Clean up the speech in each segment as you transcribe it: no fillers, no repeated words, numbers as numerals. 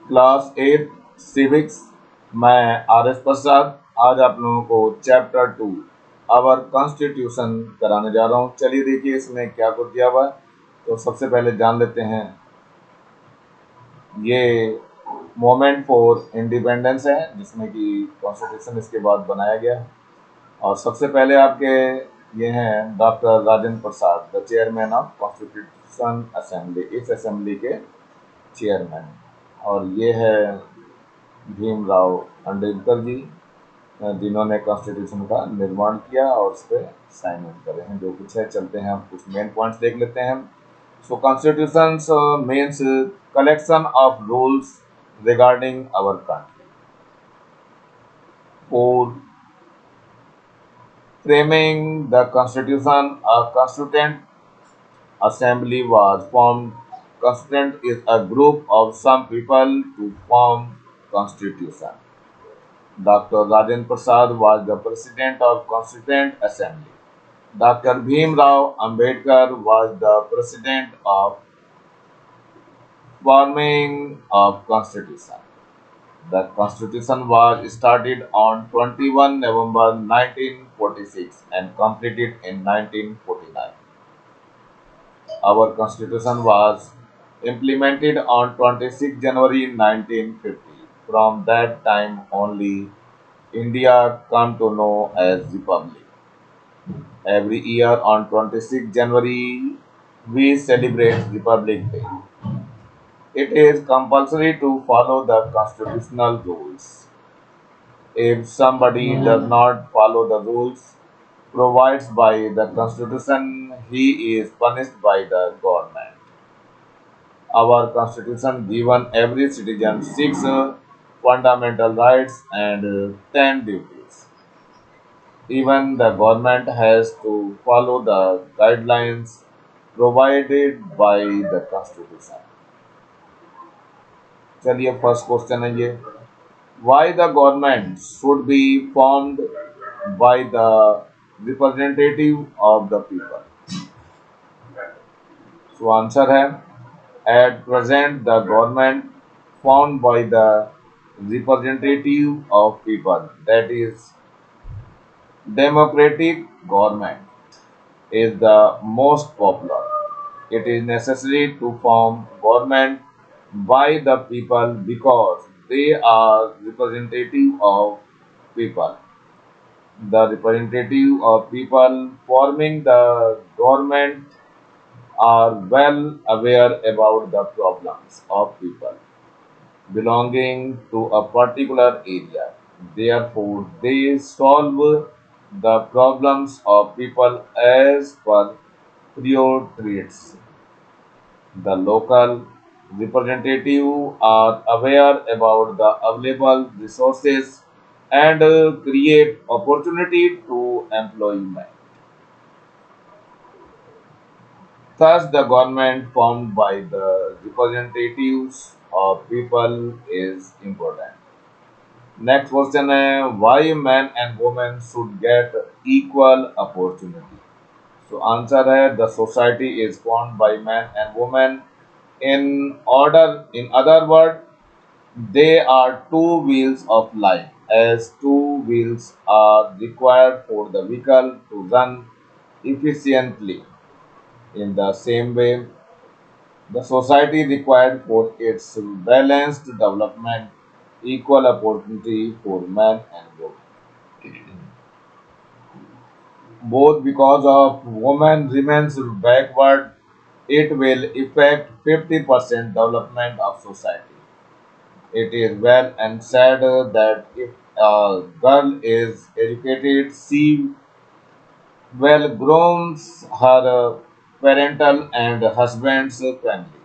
Class 8 civics. मैं R S प्रसाद आज आप लोगों को चैप्टर 2 आवर कॉन्स्टिट्यूशन कराने जा रहा हूँ। चलिए देखिए इसमें क्या कुछ दिया हुआ है। तो सबसे पहले जान लेते हैं, ये मोमेंट फॉर इंडिपेंडेंस है जिसमें कि कॉन्स्टिट्यूशन इसके बाद बनाया गया है। और सबसे पहले आपके ये हैं doctor Rajendra Prasad, the chairman of constitution assembly, इस असेंबली के चेयरमैन। और ये है भीमराव अंबेडकर जी, जिन्होंने कॉन्स्टिट्यूशन का निर्माण किया और उस पर साइन इन करे हैं। जो कुछ है, चलते हैं हम कुछ मेन पॉइंट्स देख लेते हैं। So constitution means collection of rules regarding our country. For framing the constitution, a constituent assembly was formed. Constituent is a group of some people to form constitution. Dr. Rajendra Prasad was the president of Constituent Assembly. Dr. Bhim Rao Ambedkar was the president of forming of constitution. The constitution was started on 21 November 1946 and completed in 1949. Our constitution was implemented on 26 January 1950. From that time only, India come to know as Republic. Every year on 26 January, we celebrate Republic Day. It is compulsory to follow the constitutional rules. If somebody does not follow the rules provided by the constitution, he is punished by the government. Our constitution given every citizen six fundamental rights and 10 duties. Even the government has to follow the guidelines provided by the constitution. चलिए first question है ये, why the government should be formed by the representative of the people. So answer है, at present the government formed by the representative of people, that is democratic government, is the most popular. It is necessary to form government by the people because they are representative of people. The representative of people forming the government are well aware about the problems of people belonging to a particular area. Therefore, they solve the problems of people as per priorities. The local representatives are aware about the available resources and create opportunity to employment. Thus, the government formed by the representatives of people is important. Next question है, why men and women should get equal opportunity? So answer है, the society is formed by men and women in order, in other words, they are two wheels of life. As two wheels are required for the vehicle to run efficiently, in the same way, the society required for its balanced development equal opportunity for men and women. Both because of women remains backward, it will affect 50% development of society. It is well and said that if a girl is educated, she well grooms her parental and husband's family.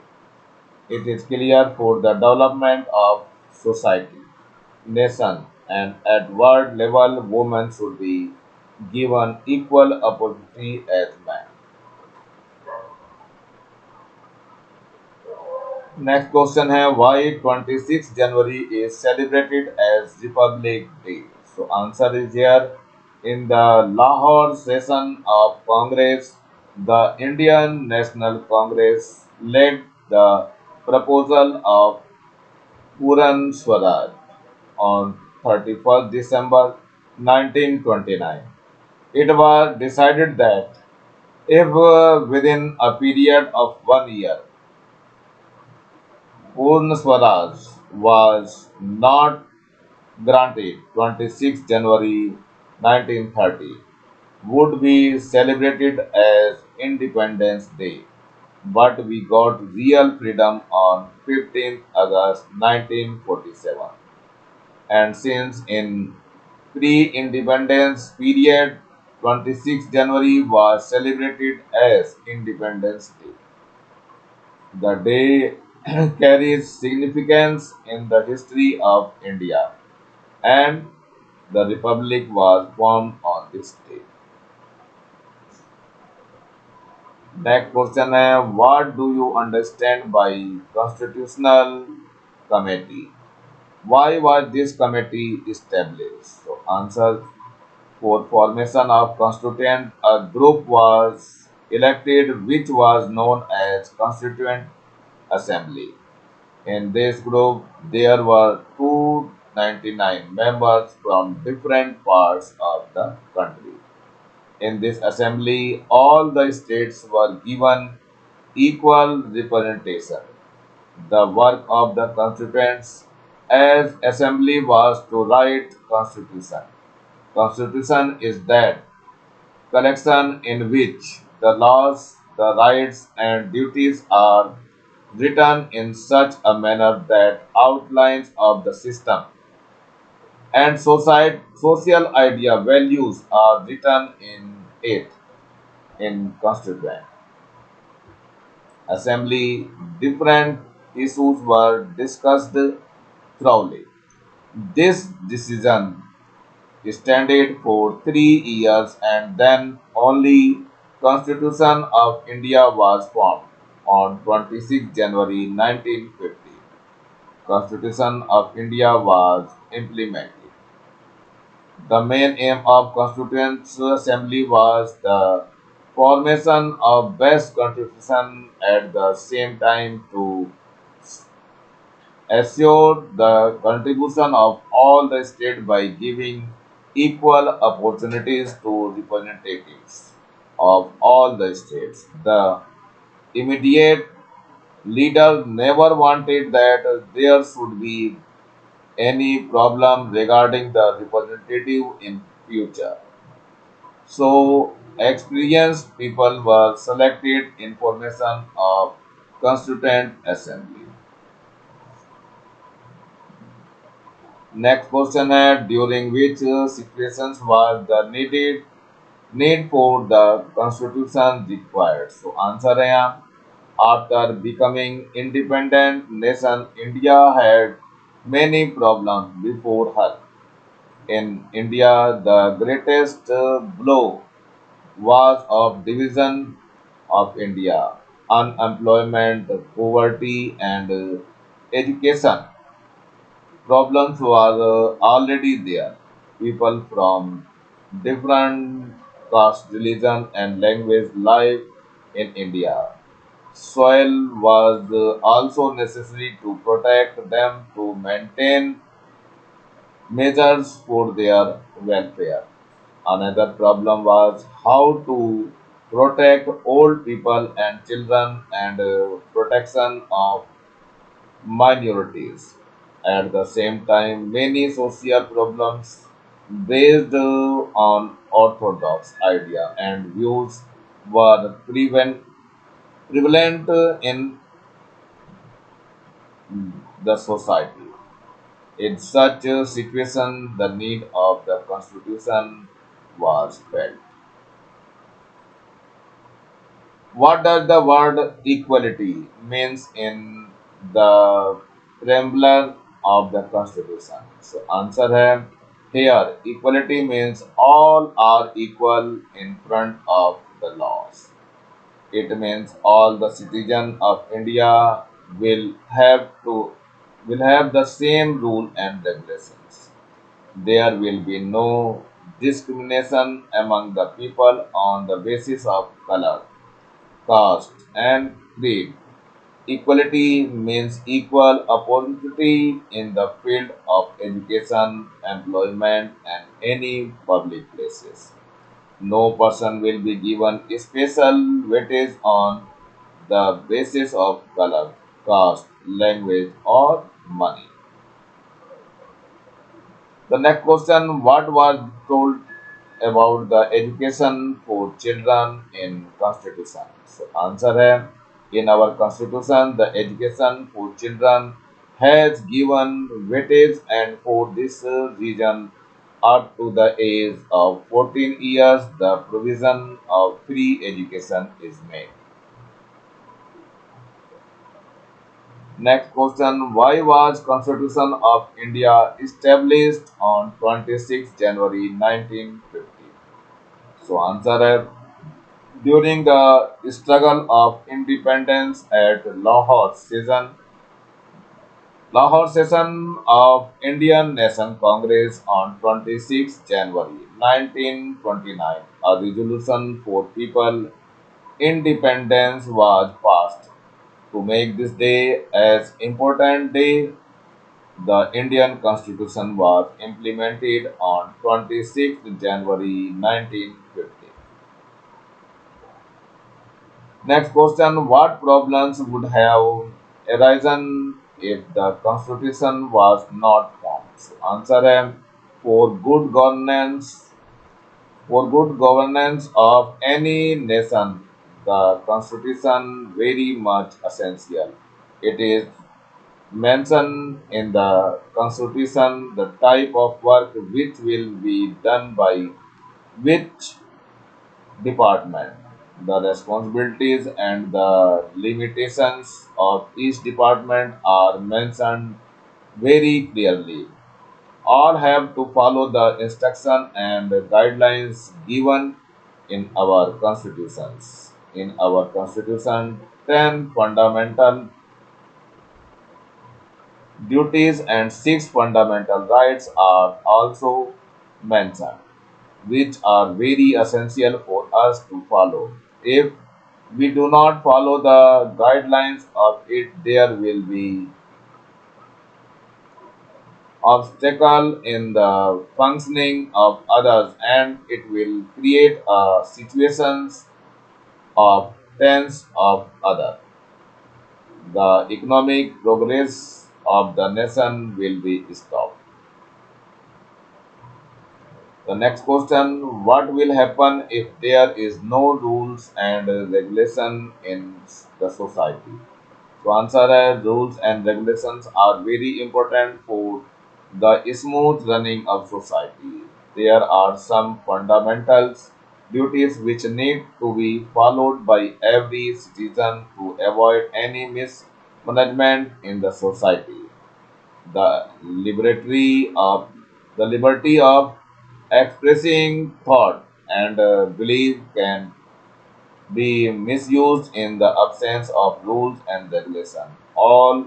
It is clear for the development of society, nation, and at world level, women should be given equal opportunity as men. Next question है, why 26 January is celebrated as Republic Day? So answer is here. In the Lahore session of Congress, the Indian National Congress led the proposal of Puran Swaraj on 31st December 1929. It was decided that if within a period of 1 year Purna Swaraj was not granted, 26 January 1930 would be celebrated as Independence Day, but we got real freedom on 15th August 1947. And since in pre-independence period 26 January was celebrated as Independence Day, the day carries significance in the history of India and the republic was formed on this day. Next question है what do you understand by constitutional committee? Why was this committee established? So answer for formation of constituent a group was elected which was known as constituent assembly. In this group there were 299 members from different parts of the country. In this assembly, all the states were given equal representation. The work of the constituents as assembly was to write constitution. Constitution is that collection in which the laws, the rights and duties are written in such a manner that outlines of the system and social idea values are written in it in constituent assembly. Different issues were discussed thoroughly. This decision extended for 3 years and then only Constitution of India was formed on 26 January 1950. Constitution of India was implemented. The main aim of Constituent Assembly was the formation of best constitution at the same time to assure the contribution of all the states by giving equal opportunities to representatives of all the states. The immediate leader never wanted that there should be any problem regarding the representative in future. So experienced people were selected in formation of constituent assembly. Next question है during which situations was the need for the constitution required? So answer है यहाँ after becoming independent nation India had many problems before her. In India the greatest blow was of division of India, unemployment, poverty, and education problems were already there. People from different caste, religion, and language live in India. Soil was also necessary to protect them to maintain measures for their welfare. Another problem was how to protect old people and children and protection of minorities. At the same time, many social problems based on orthodox idea and views were prevalent in the society. In such a situation, the need of the constitution was felt. What does the word equality means in the preamble of the constitution? So answer है here equality means all are equal in front of the laws. It means all the citizens of India will have to will have the same rule and regulations. There will be no discrimination among the people on the basis of color, caste, and creed. Equality means equal opportunity in the field of education, employment, and any public places. No person will be given special weightage on the basis of color, caste, language, or money. The next question: what was told about the education for children in Constitution? So answer है in our Constitution the education for children has given weightage and for this reason up to the age of 14 years the provision of free education is made. Next question: why was Constitution of India established on 26 January 1950? So answer है during the struggle of independence at Lahore session of Indian Nation Congress on 26 January 1929, a resolution for people independence was passed. To make this day as important day, the Indian Constitution was implemented on 26 January 1950. Next question: what problems would have arisen if the Constitution was not formed? So answer है for good governance of any nation, the Constitution very much essential. It is mentioned in the Constitution the type of work which will be done by which department. The responsibilities and the limitations of each department are mentioned very clearly. All have to follow the instruction and guidelines given in our constitutions. In our constitution, 10 fundamental duties and 6 fundamental rights are also mentioned, which are very essential for us to follow. If we do not follow the guidelines of it, there will be obstacle in the functioning of others and it will create situations of tense of other. The economic progress of the nation will be stopped. The next question: what will happen if there is no rules and regulation in the society? To answer rules and regulations are very important for the smooth running of society. There are some fundamentals duties which need to be followed by every citizen to avoid any mismanagement in the society. The liberty of expressing thought and belief can be misused in the absence of rules and regulation. All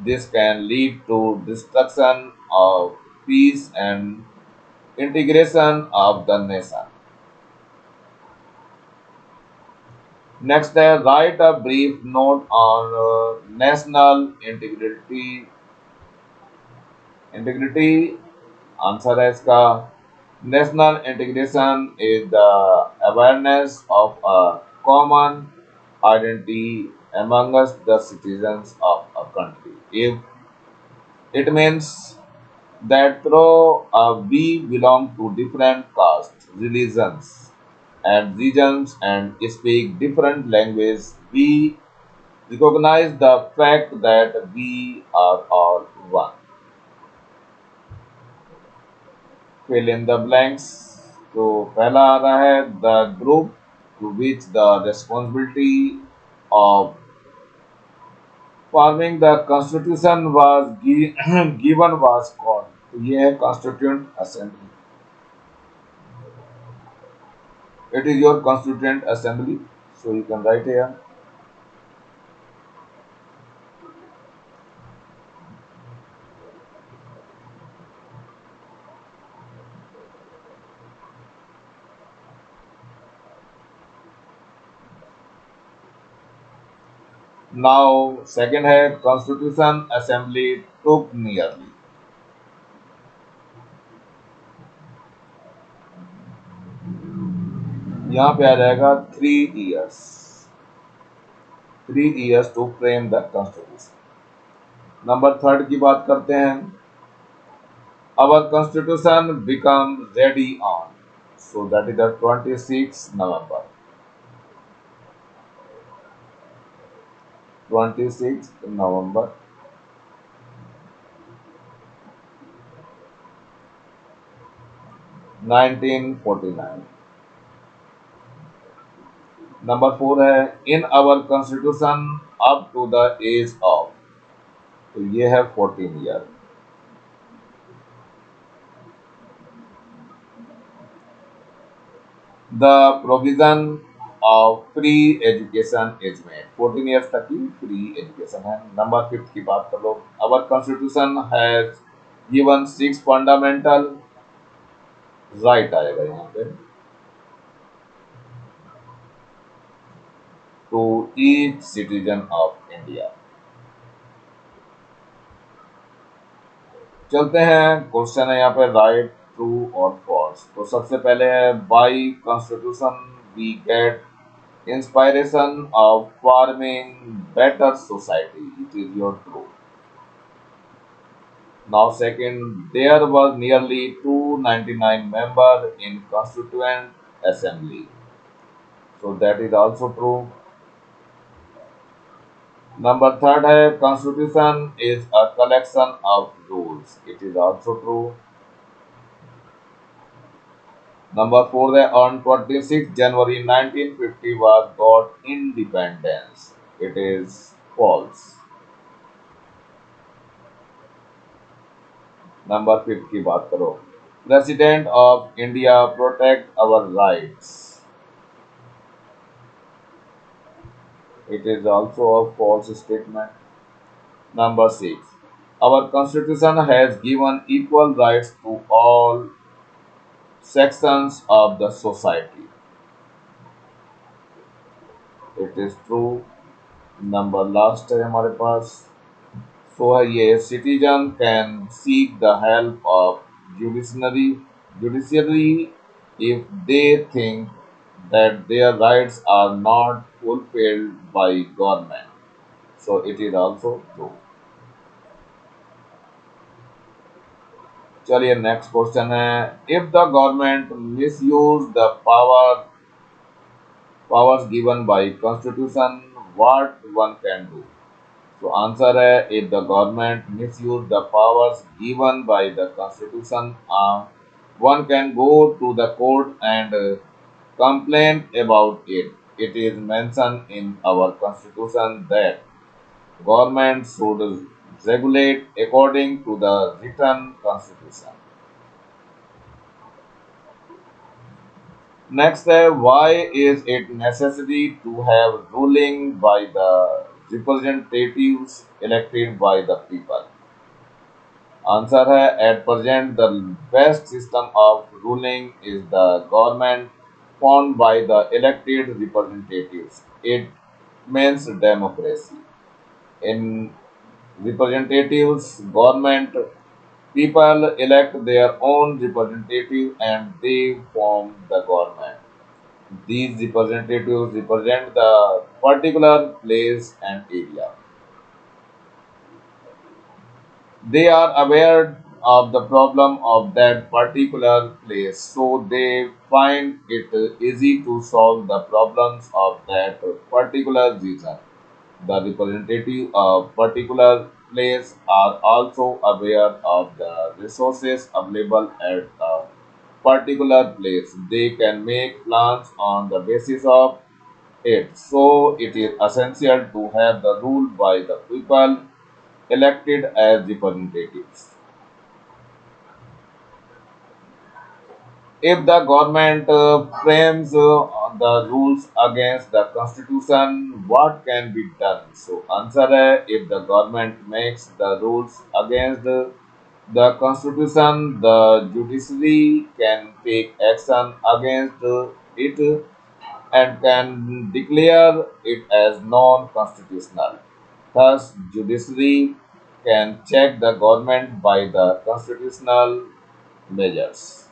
this can lead to destruction of peace and integration of the nation. Next, write a brief note on national integrity. Answer है इसका national integration is the awareness of a common identity amongst the citizens of a country. If it means that though we belong to different castes, religions, and regions and speak different languages, we recognize the fact that we are all one. Fill in the blanks. तो पहला आ रहा है the group to which the responsibility of forming the constitution was given was called. तो ये है constituent assembly. It is your constituent assembly. So you can write here. Now second है Constitution Assembly took nearly. यहाँ पे आ जाएगा 3 years. 3 years to frame the constitution. Number third की बात करते हैं. Our constitution become ready on, so that is the 26th November. 26th November 1949. Number four है in our constitution up to the age of. तो ये है 14 year. The provision of free education is made. 14 years तक की free education है. Number fifth की बात कर लो. Our constitution has given 6 fundamental right आएगा यहाँ पे to each citizen of India. चलते हैं क्वेश्चन है यहाँ पे राइट ट्रू और फॉल्स. तो सबसे पहले है by constitution we get inspiration of forming better society. It is your true. Now second there was nearly 299 member in constituent assembly. So that is also true. Number third है constitution is a collection of rules. It is also true. Number four है on 26 January 1950 was got independence. It is false. Number fifth की बात करो. President of India protect our rights. It is also a false statement. Number six our constitution has given equal rights to all sections of the society. It is true. Number last है हमारे पास. So है ये citizen can seek the help of judiciary if they think that their rights are not fulfilled by government. So it is also true. चलिए next question है if the government misuse the powers given by constitution what one can do. So answer है if the government misuse the powers given by the constitution one can go to the court and complain about it. It is mentioned in our constitution that government should regulate according to the written constitution. Next, why is it necessary to have ruling by the representatives elected by the people? Answer है at present the best system of ruling is the government formed by the elected representatives. It means democracy. In representatives government, people elect their own representative and they form the government. These representatives represent the particular place and area. They are aware of the problem of that particular place, so they find it easy to solve the problems of that particular region. The representative of particular place are also aware of the resources available at a particular place. They can make plans on the basis of it. So it is essential to have the rule by the people elected as representatives. If the government frames the rules against the constitution, what can be done? So answer है if the government makes the rules against the constitution, the judiciary can take action against it and can declare it as non-constitutional. Thus, judiciary can check the government by the constitutional measures.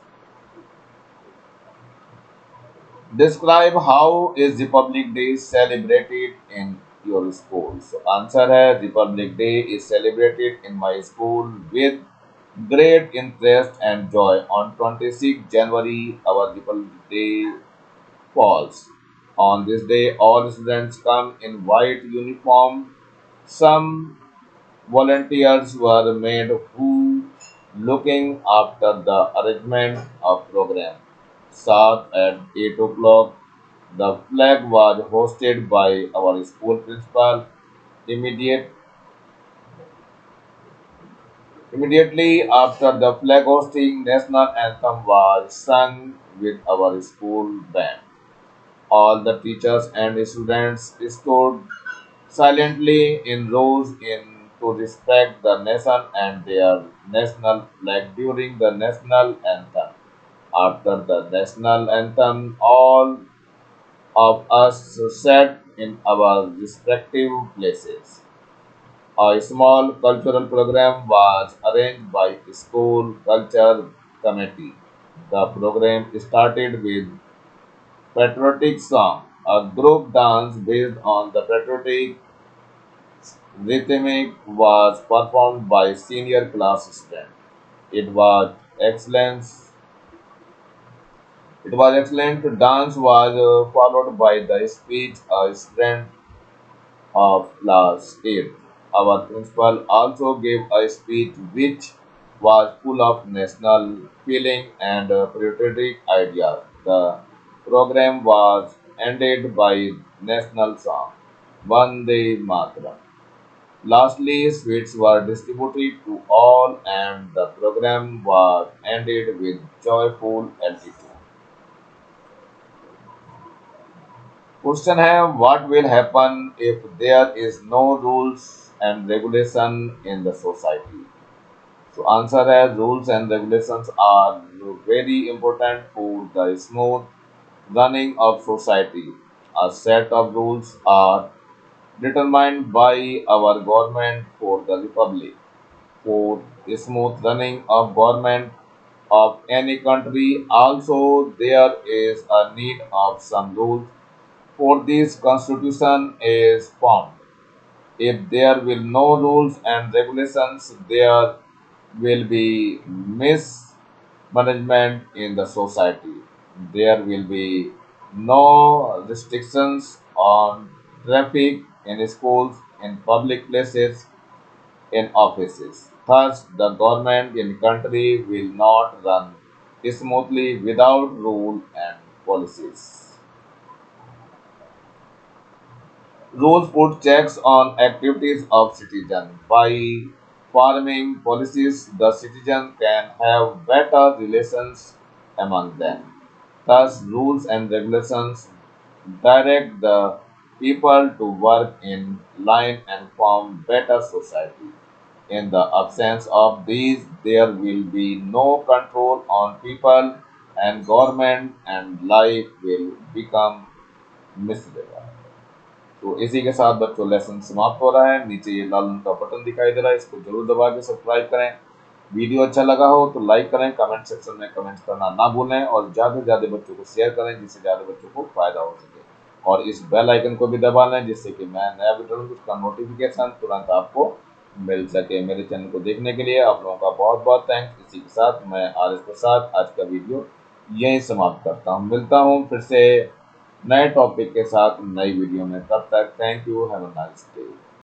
Describe how is Republic Day celebrated in your school. So answer है Republic Day is celebrated in my school with great interest and joy. On 26 January, our Republic Day falls. On this day, all students come in white uniform. Some volunteers were made who looking after the arrangement of program. Start at 8 o'clock. The flag was hosted by our school principal. Immediate, Immediately after the flag hosting, national anthem was sung with our school band. All the teachers and students stood silently in rows in to respect the nation and their national flag during the national anthem. After the national anthem, all of us sat in our respective places. A small cultural program was arranged by school culture committee. The program started with patriotic song, a group dance based on the patriotic rhythmic was performed by senior class students. It was excellence. It was excellent. Dance was followed by the speech a student of class 8. Our principal also gave a speech which was full of national feeling and patriotic ideas. The program was ended by national song Vande Mataram. Lastly, sweets were distributed to all and the program was ended with joyful altitude. Question है what will happen if there is no rules and regulation in the society? So answer है rules and regulations are very important for the smooth running of society. A set of rules are determined by our government for the republic. For smooth running of government of any country. Also, there is a need of some rules for this constitution is formed. If there will no rules and regulations, there will be mismanagement in the society. There will be no restrictions on traffic in schools, in public places, in offices. Thus, the government in country will not run smoothly without rule and policies. Rules put checks on activities of citizens. By forming policies, the citizen can have better relations among them. Thus, rules and regulations direct the people to work in line and form better society. In the absence of these, there will be no control on people and government and life will become miserable. तो इसी के साथ बच्चों lesson समाप्त हो रहा है। नीचे ये लाल रंग का बटन दिखाई दे रहा है, इसको जरूर दबा के सब्सक्राइब करें। वीडियो अच्छा लगा हो तो लाइक करें, कमेंट सेक्शन में कमेंट्स करना ना भूलें और ज़्यादा से ज़्यादा बच्चों को शेयर करें जिससे ज़्यादा बच्चों को फायदा हो सके। और इस बेल आइकन को भी दबा लें जिससे कि मैं नया वीडियो दूँ उसका नोटिफिकेशन तुरंत आपको मिल सके। मेरे चैनल को देखने के लिए आप लोगों का बहुत बहुत थैंक्स। इसी के साथ मैं आर एस प्रसाद आज का वीडियो यहीं समाप्त करता हूँ। मिलता हूँ फिर से नए टॉपिक के साथ नई वीडियो में। तब तक thank you, have a nice day.